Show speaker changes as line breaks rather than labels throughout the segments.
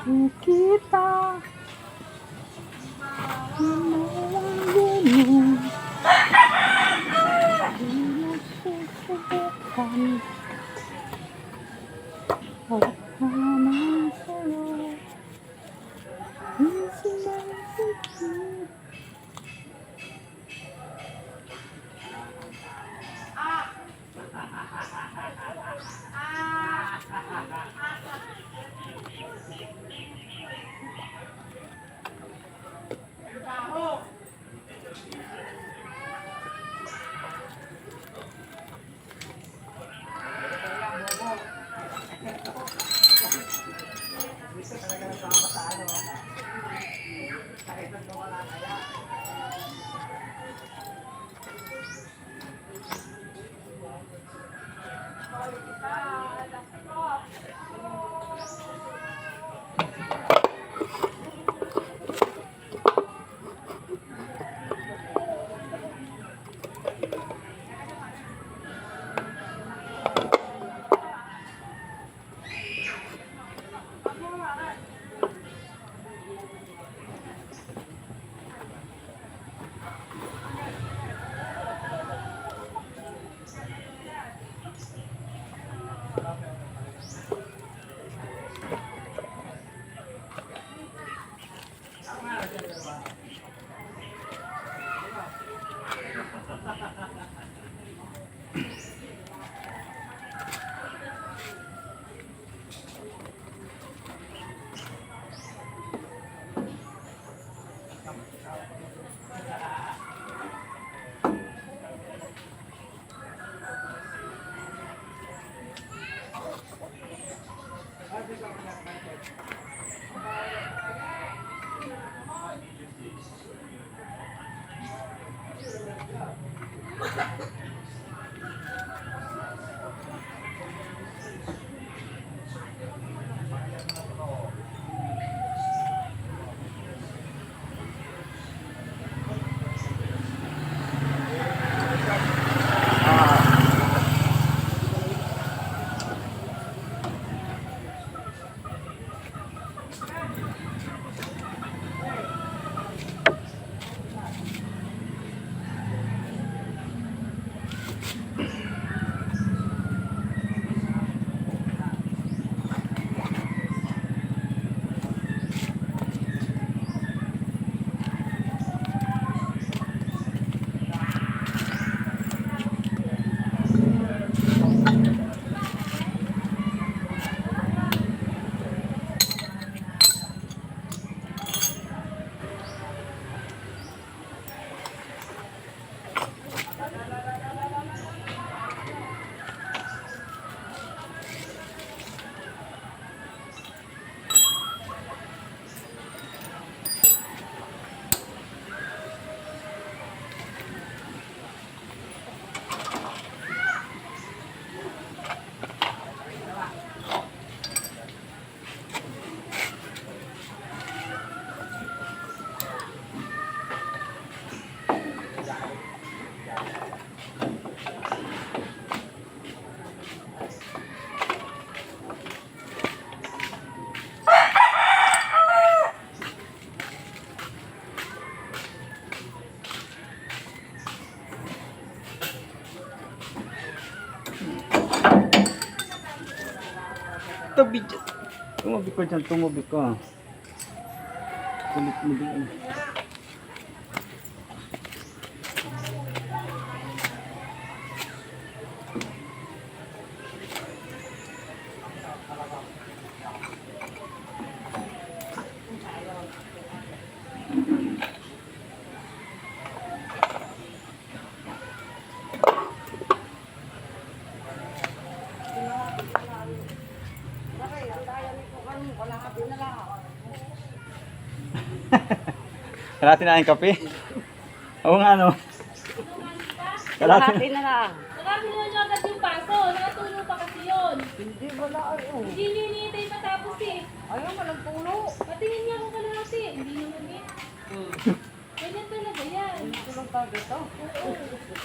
kita malayo nasusubukan pagkaman sa'yo minsan lang sige.
Tabi dyan. Tumabi ko dyan, tumabi ko. Kulit mo din. Kalahati na yung kape? Oo nga no.
Kalahati na lang.
Nakakuha niyo agad yung baso. Nakatulog pa kasi yun.
Hindi wala ano.
Hindi ninitay matapos eh.
Ayaw ka ng puno.
Patingin niya ako kalahati. Hindi naman eh. Ganyan talaga yan.
Ito lang tayo ito.
Oo.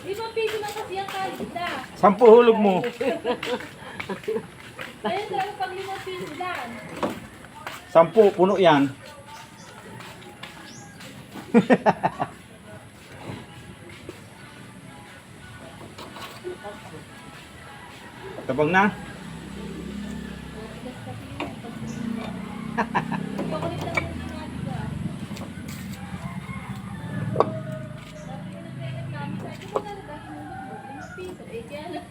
5 piso na kasi ang kalita.
10 hulog mo.
Ayun talaga pag 5 piso lang.
10 puno yan. Tabang na.
Pakulit lang yung mga diba? Sabi ko na ba yung piso? Eh, kaya lang.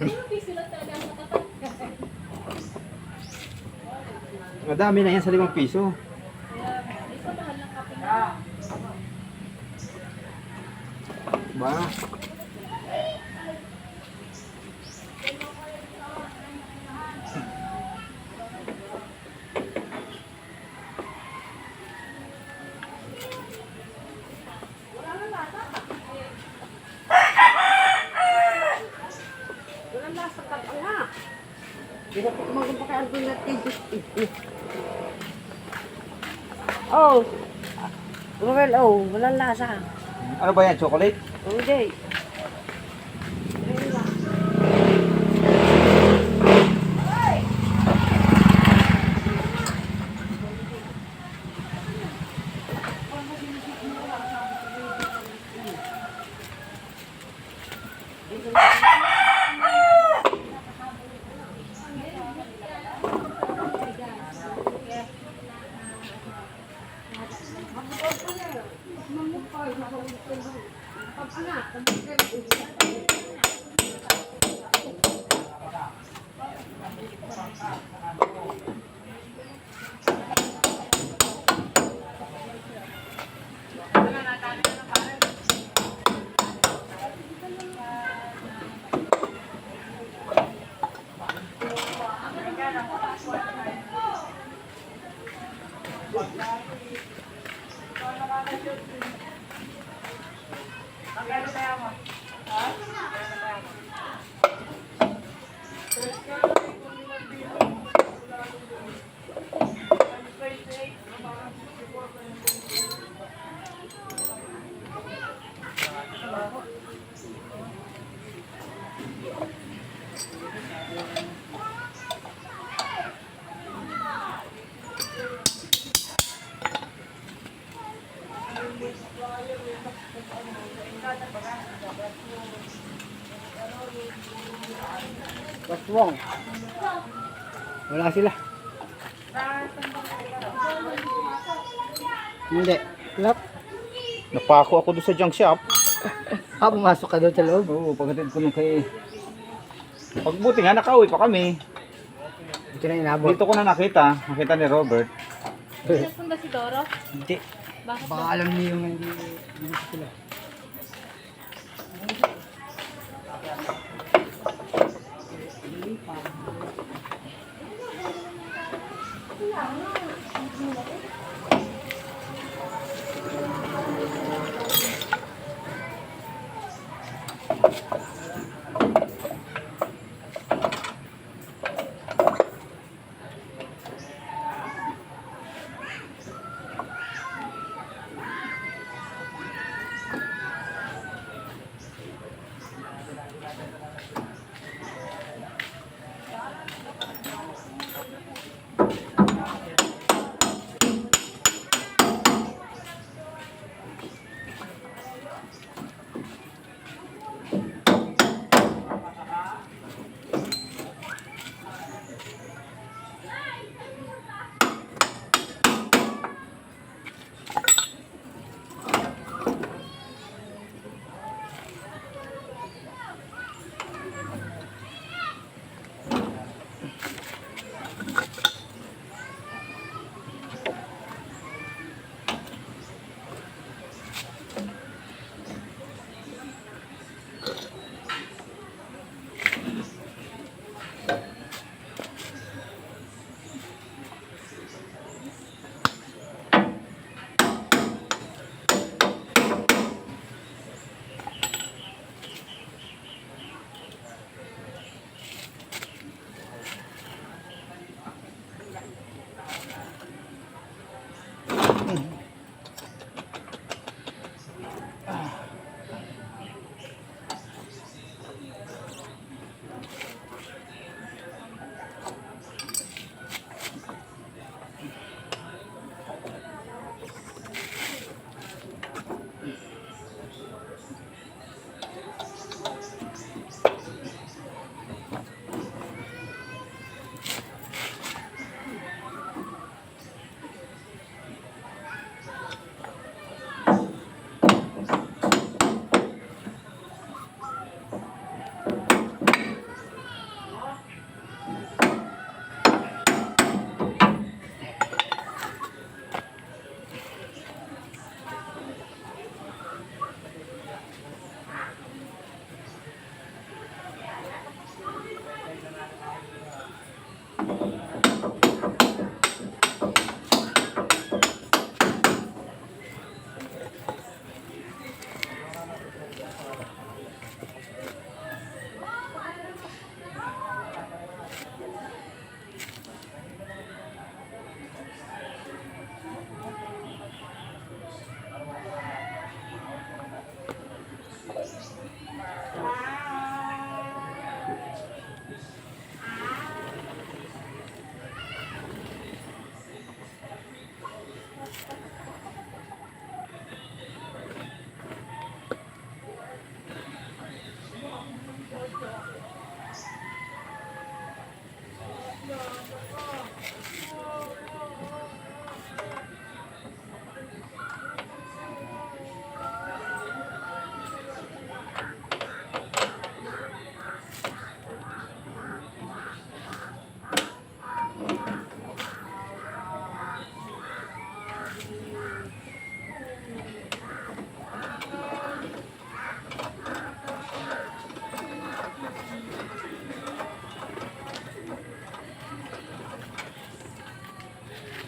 Yung piso lang talaga ang matatag.
Madami na yan sa 5 piso.
Kaya, isa mahal ng kape na.
Ba?
Walang lasa ka pa nga. Hindi na po kumagin pa kay Alvin natin. Oh. Ruel, oh. Walang lasa.
Ano ba yan? Chocolate?
Oh, hindi.
Paswang. Wala sila. Hindi. Lap. Napako ako doon sa junk shop.
Pumasok ka doon sa loob.
Oo, pagdating ko nung kay... Pagbuti nga, nakauwi pa kami.
Ito na inabot.
Dito ko na nakita. Nakita ni Robert.
Nasaan ba si Doro?
Hindi.
Bakit
Baka
ba?
alam niyo yung hindi sila.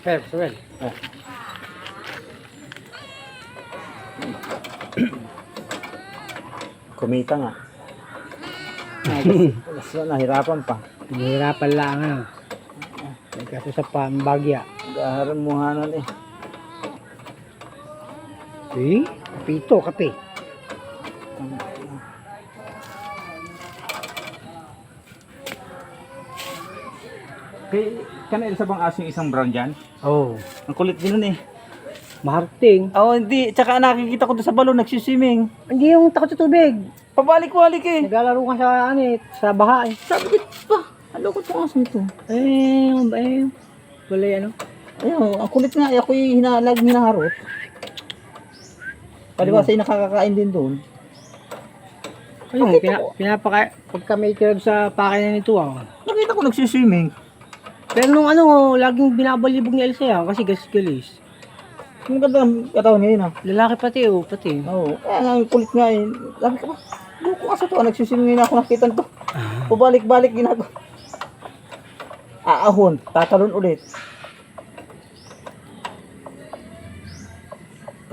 Well.
Kumita nga. Mas nahirapan pa.
Nahirapan lang ano. Kasi sa pambagya.
Gaharan mo hanan eh.
Pito, kape.
Kay, kana isa bang aso yung isang brown dyan?
Oh.
Ang kulit din nun eh.
Maharting.
Oo, hindi. Tsaka nakikita ko doon sa balon, nagsiswimming.
Hindi yung takot sa tubig.
Pabalik-balik eh.
Naglalaro ka sa sa baha eh.
Sabi ko, pa, ano ko itong aso ito?
Wala yan, ano?
Ayun, ang kulit nga. Ako yung hinaharot. Palibasa yung nakakakain din doon.
Ayun, pagka may kirab sa pakainan nito
Nakita ko nagsiswimming.
Pero nung ano, laging binabalibog ni Elsa yan kasi galis-galis.
Ang ganda ng katawan ngayon ah.
Lalaki pati pati.
Oo. Ang kulit nga eh. Sabi ko ba, buko kasi ito. Nagsiswimming na ako nakita to. Pabalik-balik ginagawa. Aahon, tatalon ulit.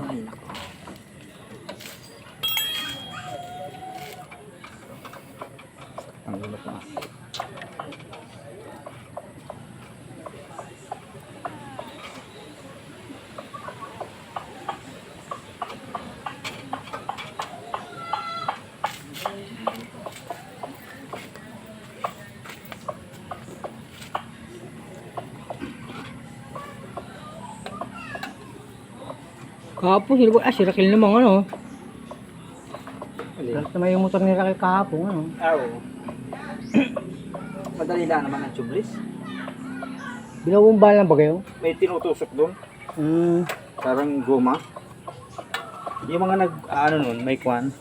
Ay, naku. Ang ulo pa.
Kahapon, si Raquel naman ano. Lahat naman yung motor ni Raquel kahapon ano.
Oo. Madali lang naman ang tubeless.
Binabumba lang ba kayo?
May tinutusok doon. Parang goma. Yung mga nun, may kwan.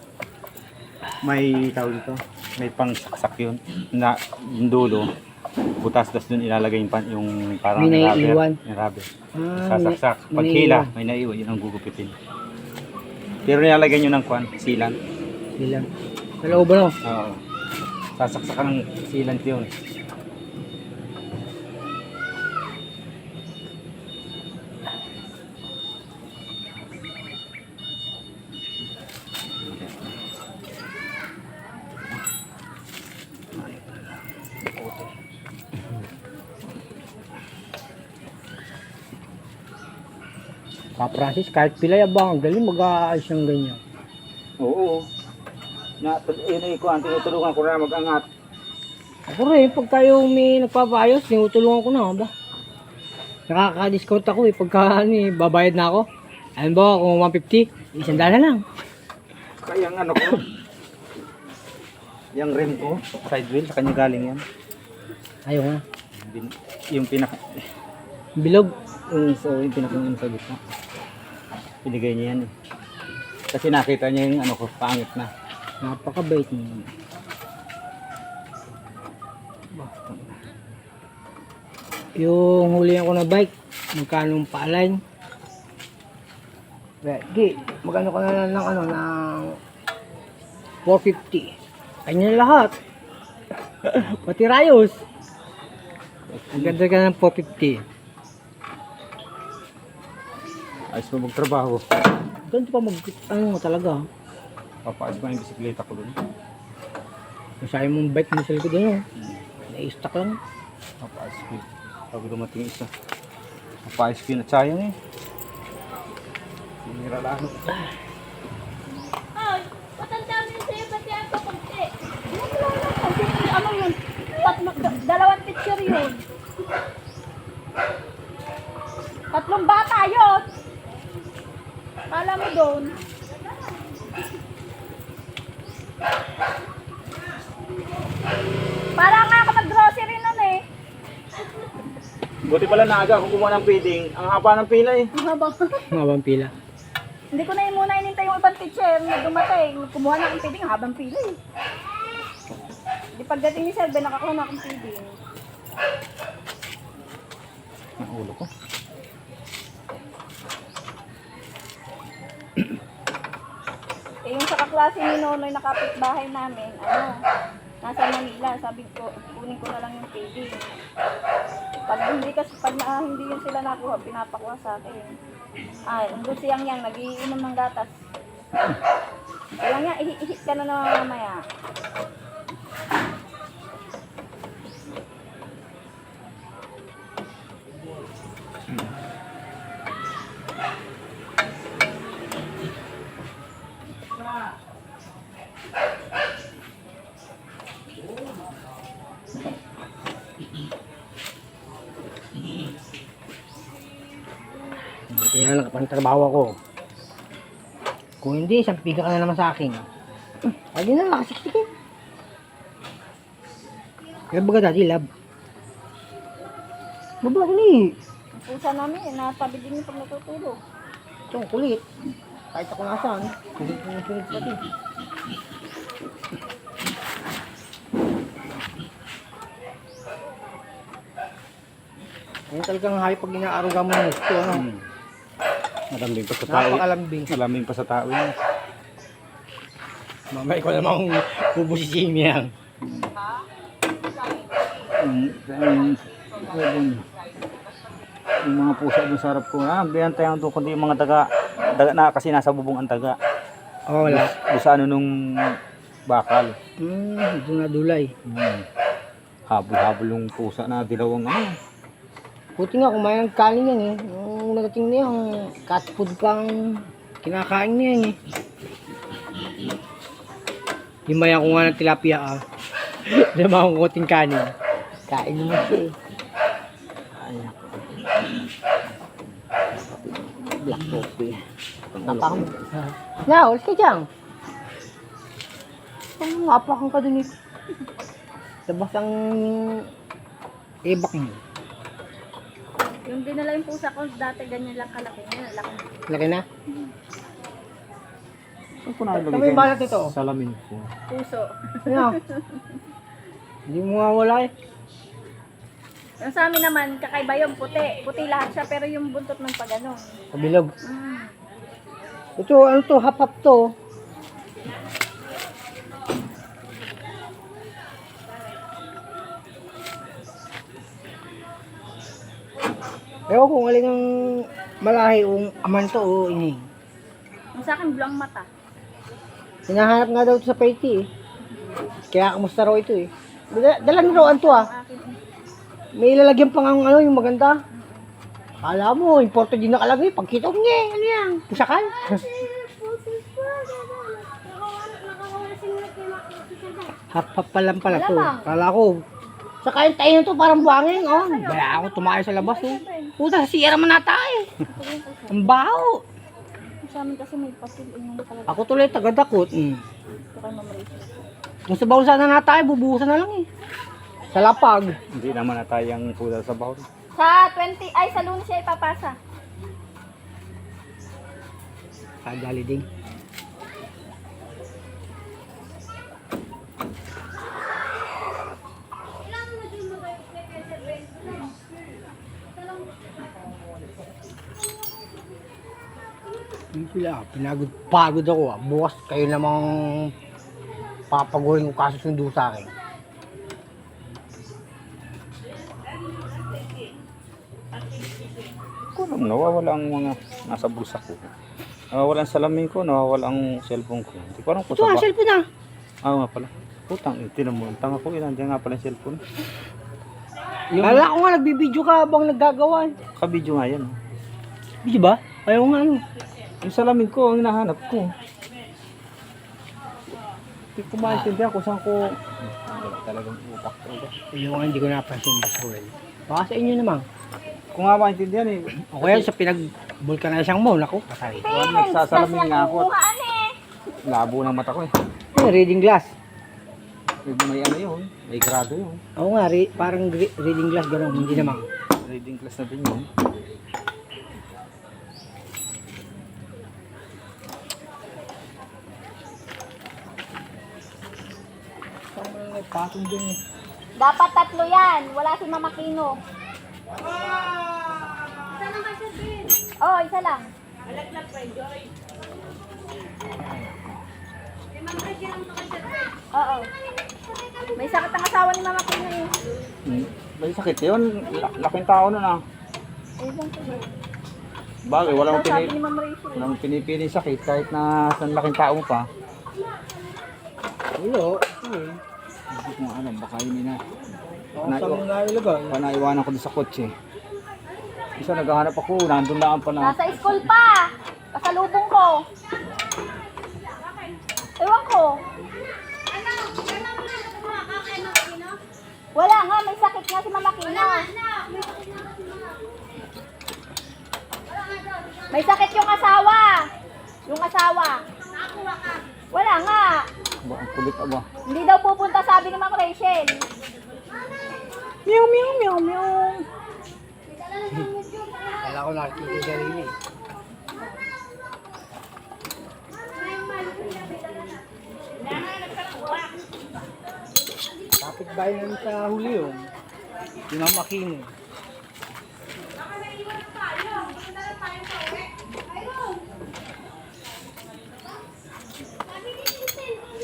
May tawag dito. May pang saksak yun. Na yung dulo. Butas-tas doon ilalagay yung parang
May naiiwan.
Yung rubber.
Ah,
Sasaksak.
may
Pag hila, may naiwan. Yun ang gugupitin. Pero nilalagay nyo ng kwan, silan.
Silang. Sa loob ano?
Oo. Sasaksakan ng silan yun.
Pa Francis, kahit pilay abang, galing mag-aayos ng ganyan.
Oo. Yun ay kwan, tinutulungan ko na mag-angat.
Ako rin, pag tayo may nagpapaayos, tinutulungan ko na ba? Nakaka-discount ako pagka babayad na ako. Alam ba, kung 150, $100 na lang.
Kaya ang ano ko, yung rim ko, side wheel, sa kanya galing yan.
Ayaw na.
Yung pinaka,
Bilog.
yung pinaka sa gitna. Pinigay niya yan eh. Kasi nakita niya yung ano ko, pangit na.
Napakabait niya. Yung huli ko na bike, magkano ang paaline? Gi, magkano ka na lang ng ano, ng 450. Kanya lahat. Pati rayos. Ang ganda ka ng 450.
Ayos pa magtrabaho.
Ganito pa ano mo talaga.
Papaayos pa yung bisikleta ko doon.
Masaya mong bike mo sa likod ano. Na-stock lang.
Papaayos ko yun. Pag dumating isa. Papaayos ko yun at sayang eh. Sinira lang.
Ay, patanda mo yun sa'yo, ba't yan kakunti? Ano yun? Dalawang picture yun. Tatlong bata yun. Kala mo doon. Para nga ako mag-grocery nun eh.
Buti pala naaga ako kumuha ng feeding. Ang haba ng pila eh.
Ang haba.
Mabang pila.
Hindi ko na yung muna inintay yung ibang teacher na dumating. Kumuha na akong feeding, habang pila eh. Di pagdating ni Sir Ben, nakakuha na akong feeding.
Ang ulo ko.
Eh yung sa kaklase ni Nonoy na kapitbahay namin, ano, Nasa Manila, sabi ko, kunin ko na lang yung feeding. Pag hindi kasi, hindi yun sila nakuha, pinapakuha sa akin. Nandun siyang yang, nagiinom ng gatas. Kaya nga, ihit ka na mamaya.
Buti na nakapagtrabaho ako. Kung hindi, isang piga ka na naman sa akin. Lagi na, nakasiksikin. Lab ba ka dati, lab? Baba ko ni.
Ang pusa namin, natabi din yung pag natutulog.
Ito, ang kulit. Kahit ako nasaan, kulit ko yung sulit pati. Ayun talagang hayop pag inaaruga mo ng gusto, ano?
Malambing pa sa tao.
Napakalambing.
Malambing pa sa tao yun.
Mamay ko namang bubusisiin niya.
Yung mga pusa dun sa harap ko, biyan tayo doon kundi yung mga daga na kasi nasa bubong ang daga.
Oh, wala.
Doon sa ano nung bakal.
Doon na dulay.
Habol-habol yung pusa na dilawang ano.
Buti nga, kumain ng kanin yan eh. Nung nagating niya, yung cat food pang kinakain niya eh. Himaya ko nga ng tilapia ah. Lama akong kuting kanin. Kain naman siya eh. Anak. Black coffee. Napakam. Na, ulit ka dyan. Napakang ka dun eh. Labas ang ibak mo.
Yung dinala yung pusa ko, dati ganyan lang kalaki. Ngayon, laki.
Laki na?
Saan ko nalagay
Kami balat ito.
salamin ko.
Puso.
Ano? Hindi mo nga wala eh.
Yung sa amin naman, kakaiba yung puti. Puti lahat siya, pero yung buntot ng pagano.
Kabilog.
Mm.
Ito, ano to? Hap-hap to. Ewan kung alin ang malahi o aman to o ini.
Yung sa akin, bulang mata.
Hinahanap nga daw ito sa Paiti eh. Kaya kamusta raw ito eh. Dala ni Roan to ah.
Akin,
May ilalagyan pang ang ano, yung maganda. Akala mo, importo din nakalagay. Pagkita ko niya, ano yan? Pusakal. Hap-hap pa lang pala to.
Malamang.
Akala ko. Sa kain tayo na to, parang buhangin. Oh, baya ako tumayo sa labas eh. Puta, sa siyara man nata eh. Ang baho.
sa amin kasi may pasil. Yung talaga.
Ako tuloy taga-dakot.
Ito kay Ma'am Rachel.
Kung sa baon sana na tayo, bubuhusan na lang eh. Sa lapag.
Hindi naman na tayong pusa sa bahon.
Sa 20, ay sa Lunes siya ipapasa.
Sa Jollibee. Hindi sila, pagod ako ah. Bukas kayo namang papagurin ko kasusundo sa akin.
Ko alam, nawawala ang mga nasa bulsa ko. Nawawala ang salamin ko, nawawala ang cellphone ko. Hindi ko alam kung
Ito
sa
ah, cellphone ah.
nga pala. Putang, tinan mo. Ang tanga ko, nandiyan nga pala yung cellphone.
Kala ko nga nagbibideo ka habang naggagawa.
Kabidyo nga yan.
Video ba? Ayaw nga ano.
Yung salamin ko, ang hinahanap ko. Hindi ko maintindihan kung saan ko... Talagang utak ko.
Ayaw nga, hindi ko napansin Boss Ruel. Baka sa inyo naman.
Kung nga maintindihan eh.
O kaya sa pinag-vulcanizing mo, naku, patay.
Nagsasalamin nga ako.
Kuhaan eh.
Labo ng mata ko eh.
Reading glass.
May ano yun, may grado yun.
Oo nga, parang reading glass gano'n, hindi naman.
Reading class na din yun.
May patong din eh.
Dapat 3 yan. Wala si Mama Kino. Oh, isa lang. Oo. May sakit ang asawa ni Mama Kina eh.
May sakit yun. Laking tao nun ah.
Ewan ko ba.
Bagay, wala mong
Sabi ni Ma'am Rachel.
walang pinipili sakit kahit na sa laking tao mo pa.
Wala.
Hindi ko nga alam, baka yun na.
Saan mo na ilagay?
Panaiwanan ko doon sa kotse. Isa naghahanap ako, nandun lang pala.
Nasa school pa. Kasalubong ko. Ewan ko. Wala nga, may sakit nga si Mama Kina. May sakit yung asawa. Yung asawa. Wala nga.
Ba, ang kulit aba.
Hindi daw pupunta, sabi ni Ma'am Rachel.
Meow, meow, meow, meow.
Wala ko nakikita sa sarili. Kapit bahay namin sa huli yun. Yung Mama Kina.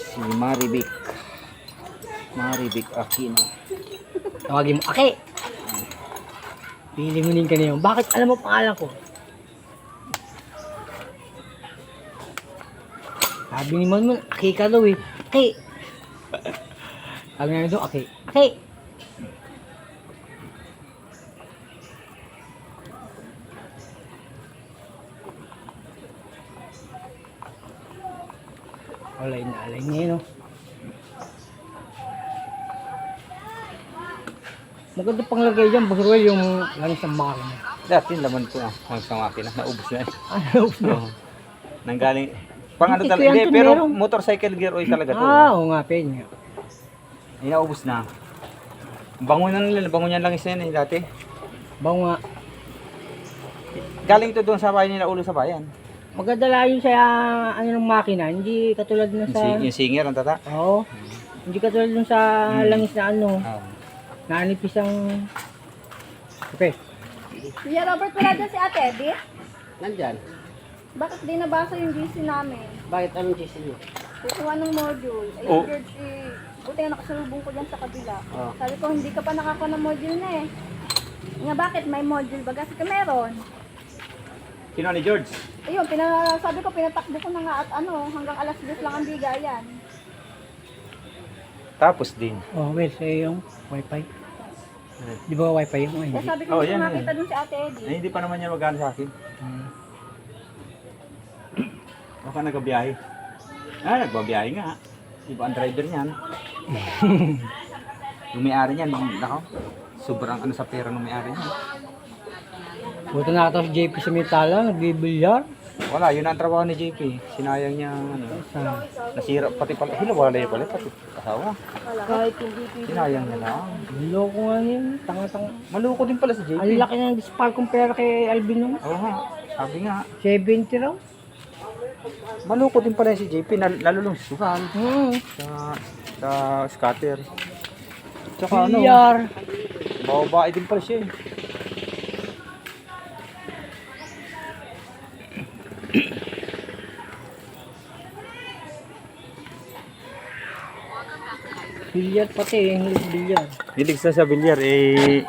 Si Maribik. Maribik Aquino.
Tawagin mo, Aki! Pilimunin ka niyo. Bakit alam mo pangalan ko? Sabi ni Manman, Aki ka daw eh. Aki! Sabi nga daw, Aki. Aki! Alay na alay niya yun, no? Maganda pang lagay dyan, Bagruel, yung langis ng makina.
Dati laman ko sa makina, naubos na eh.
Ano?
Oo. Nanggaling, pang ano
Hindi,
talaga,
kuya,
hindi,
ito
pero
meron.
motorcycle gear oil talaga to.
Oo nga, penyo.
Ay, naubos na. Bango na nila, bango niyan lang isa yan eh, dati.
Bago nga,
Galing to doon sa bahay nila, ulo sa bayan.
maganda lang yun sa ano ng makina, hindi katulad na sa...
Yung singer, ang tata.
Oo. Hindi katulad dun sa langis na ano,
Oo.
nanipis ang... Okay.
Kuya Robert, wala dyan si Ate Edith?
Nandyan.
Bakit di nabasa yung GC namin?
Bakit anong GC nyo?
Kukuha ng module. Ay,
Oh.
George, buti nga nakasalubong ko dyan sa kabila.
Oh.
Sabi ko, hindi ka pa nakakuha ng module na eh. Nga, bakit may module ba? Kasi ka meron.
Sino ni George?
Ayun, sabi ko, pinatakbo ko na nga at ano, hanggang alas 10 lang ang bigayan.
Tapos din.
Oh, well, sa'yo yung wifi. Di ba wifi yung
Kaya
hindi?
sabi ko,
Oh,
hindi ko
yan,
makita
yan.
dun si Ate Edith.
Ay, hindi pa naman yan magana sa akin. Baka nagbabiyahe. Ah, nagbabiyahe nga. Iba ang driver niyan. Yung may-ari niyan, nako. Sobrang ano sa pera ng may-ari niyan.
Buto nakatapos JP sa Mitala, nagbibilyar.
Wala, yun ang trabaho ni JP. Sinayang niya, ano,
Sa...
nasira pati pala. Wala yun pala, pati asawa.
Kahit hindi pwede.
Sinayang niya lang.
Loko nga yun, tanga-tanga.
Maluko din pala si JP.
Ang laki ng dispal kong pera kay Alvin nung.
Oo nga, sabi nga.
70 raw.
Maluko din pala si JP, lalo lang si Sukan. Sa scatter. Tsaka ano,
Bilyar.
babae din pala siya eh.
Bilyar pati, English bilyar.
Hilig sa bilyar eh,